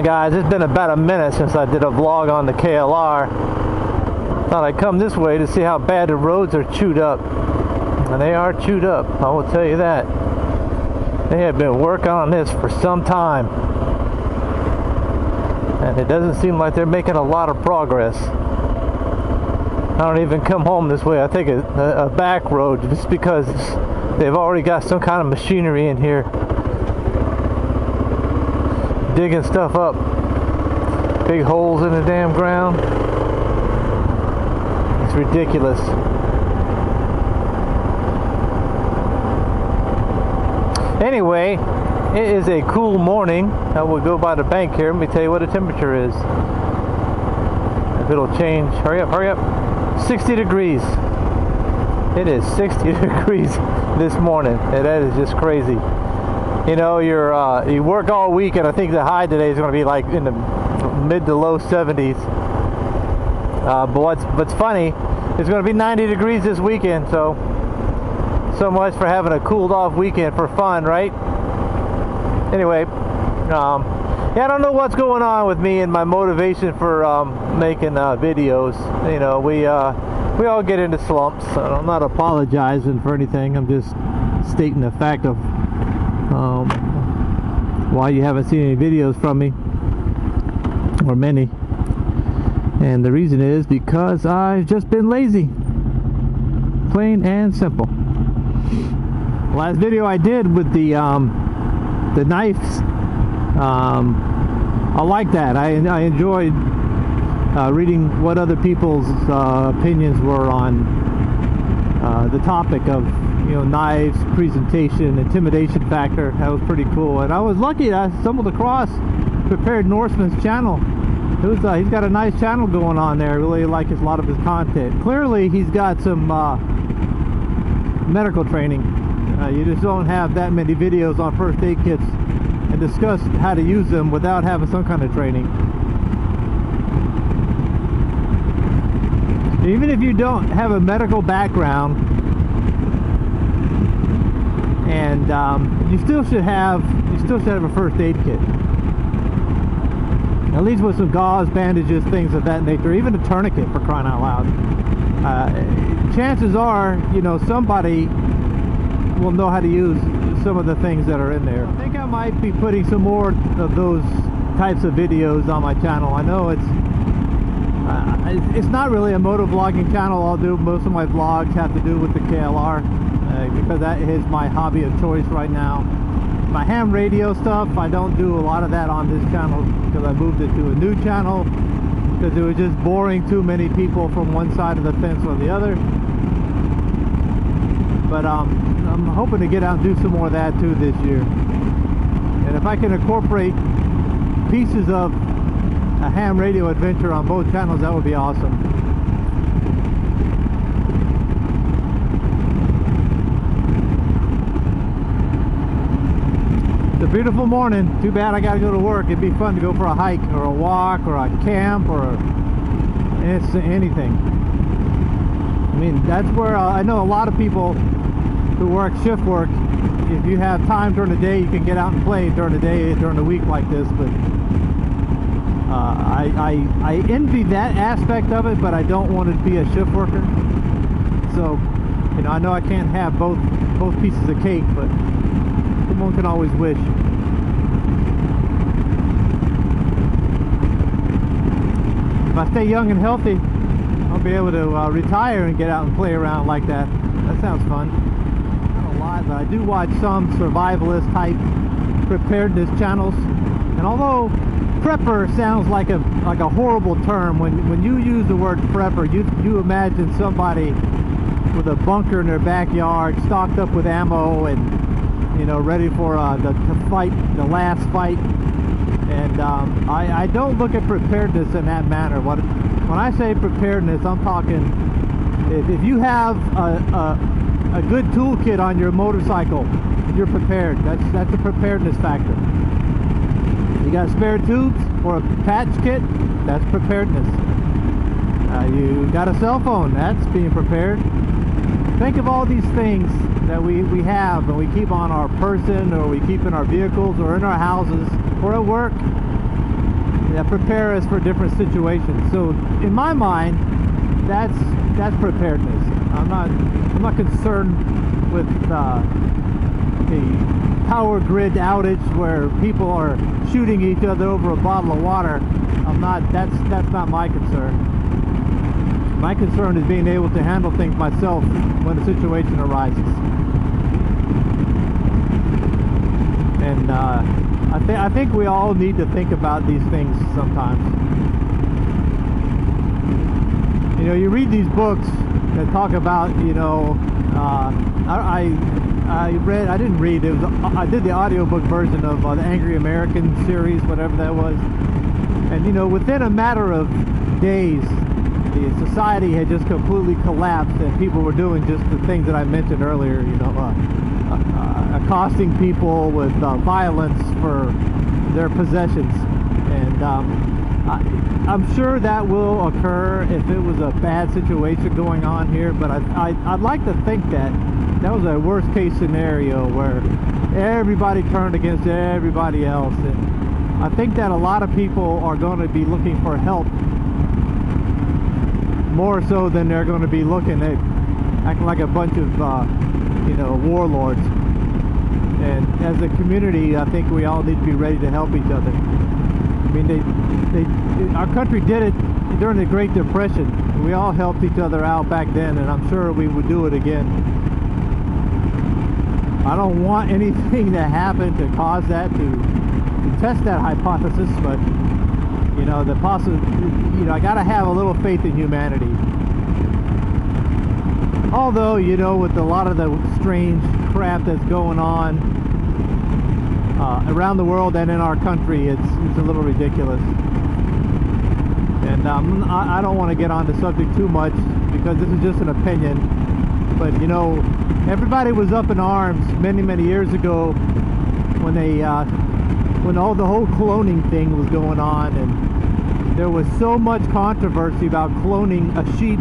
guys, it's been about a minute since I did a vlog on the KLR. Thought I'd come this way to see how bad the roads are chewed up. And they are chewed up, I will tell you that. They have been working on this for some time. And it doesn't seem like they're making a lot of progress. I don't even come home this way. I take a back road just because they've already got some kind of machinery in here digging stuff up. Big holes in the damn ground. It's ridiculous. Anyway, it is a cool morning. I will go by the bank here. Let me tell you what the temperature is. If it'll change. Hurry up, hurry up. 60 degrees. It is 60 degrees this morning, and that is just crazy. You know, you work all week, and I think the high today is going to be like in the mid to low 70s. But what's funny, it's going to be 90 degrees this weekend, so much for having a cooled off weekend for fun, right? Anyway, yeah, I don't know what's going on with me and my motivation for making videos. You know, we all get into slumps. So I'm not apologizing for anything. I'm just stating the fact of why you haven't seen any videos from me, or many. And the reason is because I've just been lazy, plain and simple. Last video I did with the knives, I like that. I enjoyed reading what other people's opinions were on the topic of, you know, knives, presentation, intimidation factor. That was pretty cool, and I was lucky. I stumbled across Prepared Norseman's channel. He's got a nice channel going on there. I really like a lot of his content. Clearly, he's got some medical training. You just don't have that many videos on first aid kits and discuss how to use them without having some kind of training. Even if you don't have a medical background, and you still should have a first aid kit. At least with some gauze, bandages, things of that nature, even a tourniquet, for crying out loud. Chances are, you know, somebody will know how to use some of the things that are in there. I think I might be putting some more of those types of videos on my channel. I know it's not really a motor vlogging channel. I'll do most of my vlogs have to do with the KLR because that is my hobby of choice right now. My ham radio stuff, I don't do a lot of that on this channel because I moved it to a new channel because it was just boring too many people from one side of the fence or the other. But I'm hoping to get out and do some more of that too this year. And if I can incorporate pieces of a ham radio adventure on both channels, that would be awesome. It's a beautiful morning. Too bad I gotta go to work. It'd be fun to go for a hike or a walk or a camp or anything. I mean, that's where I know a lot of people who work shift work. If you have time during the day, you can get out and play during the day, during the week like this. But I envy that aspect of it, but I don't want to be a shift worker. So, you know, I know I can't have both pieces of cake, but one can always wish. If I stay young and healthy, I'll be able to retire and get out and play around like that. That sounds fun. Not a lot, but I do watch some survivalist type preparedness channels. And although prepper sounds like a horrible term, when you use the word prepper, you imagine somebody with a bunker in their backyard, stocked up with ammo, and you know, ready for to fight the last fight. And I don't look at preparedness in that manner. When I say preparedness, I'm talking if you have a good toolkit on your motorcycle, you're prepared. That's a preparedness factor. You got spare tubes or a patch kit, that's preparedness. You got a cell phone, that's being prepared. Think of all these things that we have and we keep on our person, or we keep in our vehicles, or in our houses, or at work. that prepare us for different situations. So in my mind, that's preparedness. I'm not concerned with the power grid outage where people are shooting each other over a bottle of water. That's not my concern. My concern is being able to handle things myself when a situation arises. And I think we all need to think about these things sometimes. You know, you read these books that talk about, you know, I didn't read, I did the audiobook version of the Angry American series, whatever that was. And you know, within a matter of days, the society had just completely collapsed, and people were doing just the things that I mentioned earlier, you know, accosting people with violence for their possessions. And I'm sure that will occur if it was a bad situation going on here, but I'd like to think that that was a worst case scenario where everybody turned against everybody else. And I think that a lot of people are going to be looking for help more so than they're going to be looking at acting like a bunch of you know, warlords. And as a community, I think we all need to be ready to help each other. I mean, our country did it during the Great Depression. We all helped each other out back then, and I'm sure we would do it again. I don't want anything to happen to cause that, to test that hypothesis, but you know, you know, I gotta have a little faith in humanity. Although, you know, with a lot of the strange crap that's going on around the world and in our country, it's a little ridiculous. And I don't want to get on the subject too much because this is just an opinion. But you know, everybody was up in arms many years ago when the whole cloning thing was going on, and there was so much controversy about cloning a sheep,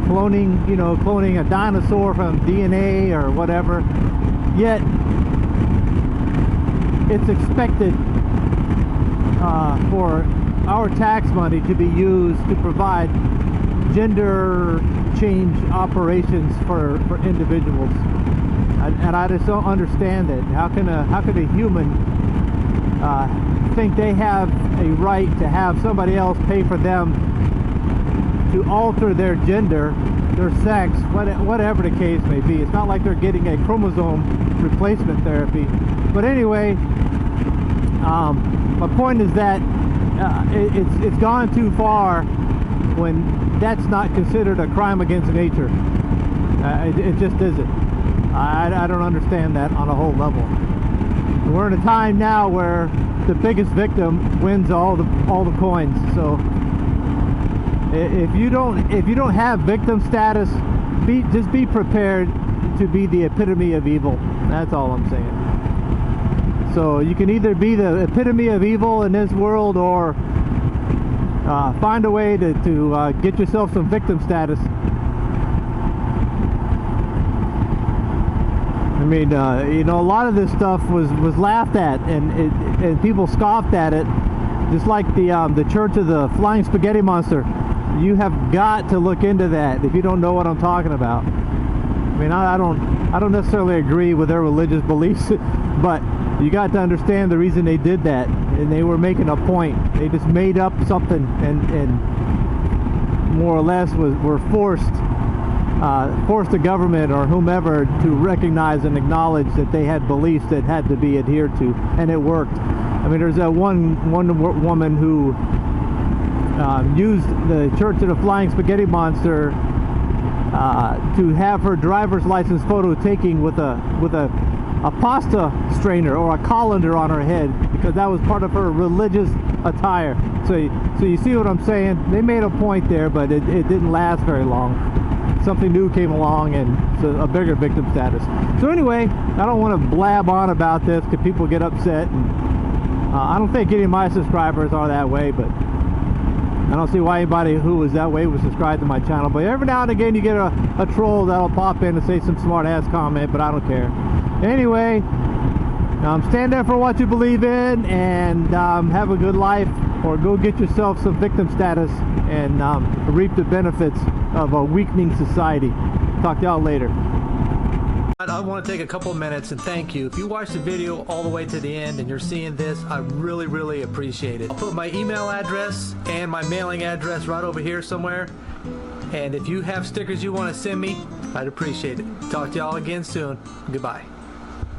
cloning a dinosaur from DNA or whatever. Yet it's expected for our tax money to be used to provide gender change operations for individuals, and I just don't understand it. How can a human think they have a right to have somebody else pay for them to alter their gender, their sex, whatever the case may be? It's not like they're getting a chromosome replacement therapy. But anyway, my point is that it's gone too far when that's not considered a crime against nature. It just isn't. I don't understand that on a whole level. We're in a time now where the biggest victim wins all the coins. So if you don't have victim status, just be prepared to be the epitome of evil. That's all I'm saying. So you can either be the epitome of evil in this world, or find a way to get yourself some victim status. I mean, you know, a lot of this stuff was laughed at, and people scoffed at it, just like the Church of the Flying Spaghetti Monster. You have got to look into that if you don't know what I'm talking about. I mean, I don't necessarily agree with their religious beliefs, but you got to understand the reason they did that, and they were making a point. They just made up something, and more or less were forced the government or whomever to recognize and acknowledge that they had beliefs that had to be adhered to, and it worked. I mean, there's that one woman who used the Church of the Flying Spaghetti Monster to have her driver's license photo taken with a pasta strainer or a colander on her head, because that was part of her religious attire. So you see what I'm saying? They made a point there, but it didn't last very long. Something new came along, and so a bigger victim status. So anyway, I don't want to blab on about this because people get upset, and I don't think any of my subscribers are that way, but I don't see why anybody who is that way would subscribe to my channel. But every now and again you get a troll that'll pop in and say some smart ass comment, but I don't care. Anyway, Stand there for what you believe in, and have a good life, or go get yourself some victim status and reap the benefits of a weakening society. Talk to y'all later. I want to take a couple minutes and thank you. If you watched the video all the way to the end and you're seeing this, I really appreciate it. I'll put my email address and my mailing address right over here somewhere. And if you have stickers you want to send me, I'd appreciate it. Talk to y'all again soon. Goodbye.